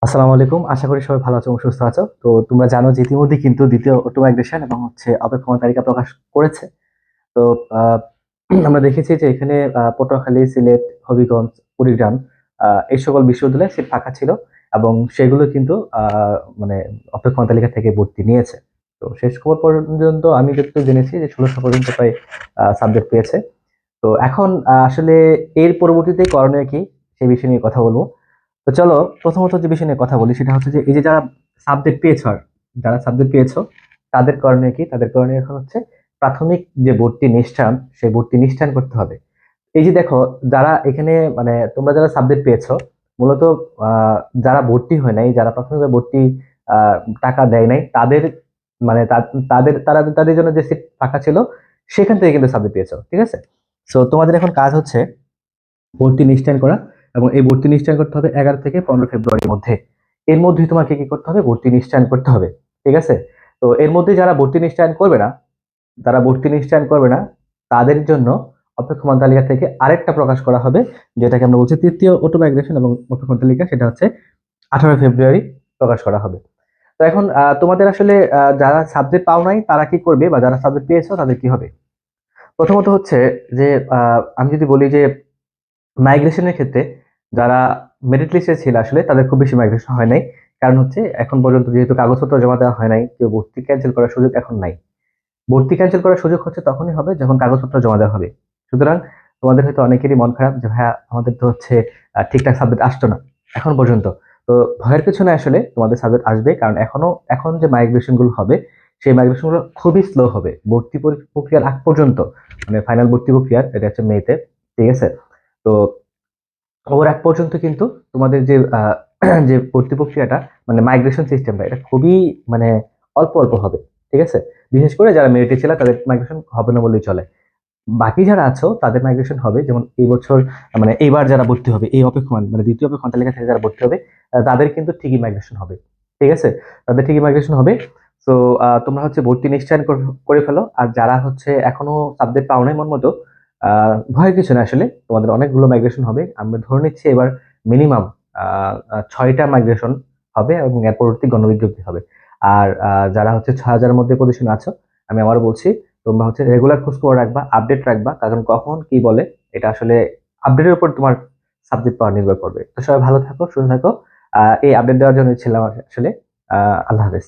আসসালামু আলাইকুম। আশা করি সবাই ভালো আছো এবং সুস্থ আছো। তো তোমরা জানো যে ইতিমধ্যে কিন্তু দ্বিতীয় অটো মাইগ্রেশন এবং অপেক্ষমান তালিকা প্রকাশ করেছে। তো আহ, আমরা দেখেছি যে এখানে পটুয়াখালী, সিলেট, হবিগঞ্জ, কুড়িগ্রাম এই সকল বিশ্ববিদ্যালয়ে সিট ফাঁকা ছিল এবং সেগুলো কিন্তু মানে অপেক্ষমান তালিকা থেকে ভর্তি নিয়েছে। তো শেষ খবর পর্যন্ত আমি যতটুকু জেনেছি যে 1600 পর্যন্ত প্রায় সাবজেক্ট পেয়েছে। তো এখন আসলে এর পরবর্তীতে করণীয় কি সেই বিষয় নিয়ে কথা বলবো। তো চলো, প্রথমত যে বিষয় নিয়ে কথা বলি সেটা হচ্ছে যে এই যে যারা সাবজেক্ট পেয়েছো, যারা সাবজেক্ট পেয়েছো তাদের করণীয় কি? তাদের করণীয় এখন হচ্ছে প্রাথমিক যে ভর্তি নিষ্ঠান, সেই ভর্তি নিষ্ঠান করতে হবে। এই যে দেখো, যারা এখানে মানে তোমরা যারা সাবজেক্ট পেয়েছো, মূলত আহ, যারা ভর্তি হয় নাই, যারা প্রাথমিকভাবে ভর্তি আহ, টাকা দেয় নাই, তাদের মানে তাদের জন্য যে সিট ফাঁকা ছিল সেখান থেকে কিন্তু সাবজেক্ট পেয়েছো, ঠিক আছে? সো তোমাদের এখন কাজ হচ্ছে ভর্তি নিশ্চয়ন করা, এবং এই ভর্তি নিশ্চয়ন করতে হবে 11 থেকে 15 ফেব্রুয়ারির মধ্যে। এর মধ্যেই তোমাকে কি করতে হবে? ভর্তি নিশ্চয়ন করতে হবে, ঠিক আছে? তো এর মধ্যে যারা ভর্তি নিশ্চয়ন করবে না, যারা ভর্তি নিশ্চয়ন করবে না তাদের জন্য অপেক্ষমান তালিকা থেকে আরেকটা প্রকাশ করা হবে, যেটাকে আমরা বলছি তৃতীয় অটো মাইগ্রেশন এবং অপেক্ষমান তালিকা। সেটা হচ্ছে 18 ফেব্রুয়ারি প্রকাশ করা হবে। তো এখন তোমাদের আসলে যারা সাবজেক্ট পাও নাই তারা কি করবে, বা যারা সাবজেক্ট পেয়েছো তাদের কি হবে? প্রথমত হচ্ছে যে আমি যদি বলি যে মাইগ্রেশনের ক্ষেত্রে যারা মেরিট লিস্টে ছিল আসলে তাদের খুব বেশি মাইগ্রেশন হয় নাই। কারণ হচ্ছে এখন পর্যন্ত যেহেতু কাগজপত্র জমা দেওয়া হয় নাই, কেউ ভর্তি ক্যান্সেল করার সুযোগ এখন নাই। ভর্তি ক্যান্সেল করার সুযোগ হচ্ছে তখনই হবে যখন কাগজপত্র জমা দেওয়া হবে। সুতরাং তোমাদের হয়তো অনেকেরই মন খারাপ যে ভাইয়া আমাদের তো হচ্ছে ঠিকঠাক সাবজেক্ট আসতো না এখন পর্যন্ত। তো ভয়ের কিছু না, আসলে তোমাদের সাবজেক্ট আসবে, কারণ এখন যে মাইগ্রেশন গুলো হবে সেই মাইগ্রেশন গুলো খুবই স্লো হবে ভর্তি প্রক্রিয়ার আগ পর্যন্ত। মানে ফাইনাল ভর্তি প্রক্রিয়ার এটা হচ্ছে মেতে, ঠিক আছে? তো ওর এক পর্যন্ত কিন্তু তোমাদের যে যে ভর্তি প্রক্রিয়াটা, মানে মাইগ্রেশন সিস্টেমটা, এটা খুবই মানে অল্প অল্প হবে, ঠিক আছে? বিশেষ করে যারা মেরিটে ছিল তাদের মাইগ্রেশন হবে না বললেই চলে। বাকি যারা আছো তাদের মাইগ্রেশন হবে, যেমন এই বছর মানে এইবার যারা ভর্তি হবে এই অপেক্ষমান মানে দ্বিতীয় অপেক্ষমান তালিকা থেকে যারা ভর্তি হবে, তাদের কিন্তু ঠিকই মাইগ্রেশন হবে, ঠিক আছে? তাদের ঠিকই মাইগ্রেশন হবে। তো তোমরা হচ্ছে ভর্তি নিশ্চয়ন করে ফেলো। আর যারা হচ্ছে এখনো সাবজেক্ট পাও নাই মন মতো, ভয়ের কিছু না, আসলে তোমাদের অনেকগুলো মাইগ্রেশন হবে। আমরা ধরে নিচ্ছি এবার মিনিমাম 6টা মাইগ্রেশন হবে এবং এর পরবর্তী গণবিজ্ঞপ্তি হবে। আর যারা হচ্ছে 6,000-এর মধ্যে পজিশন আছো, আমি আবার বলছি, তোমরা হচ্ছে রেগুলার খোঁজ খবর রাখবা, আপডেট রাখবা, কারণ কখন কি বলে এটা আসলে আপডেটের উপর তোমার সাবজেক্ট পাওয়া নির্ভর করবে। তো সবাই ভালো থাকো, সুস্থ থাকো। এই আপডেট দেওয়ার জন্য ছিলাম আসলে। আল্লাহ হাফেজ।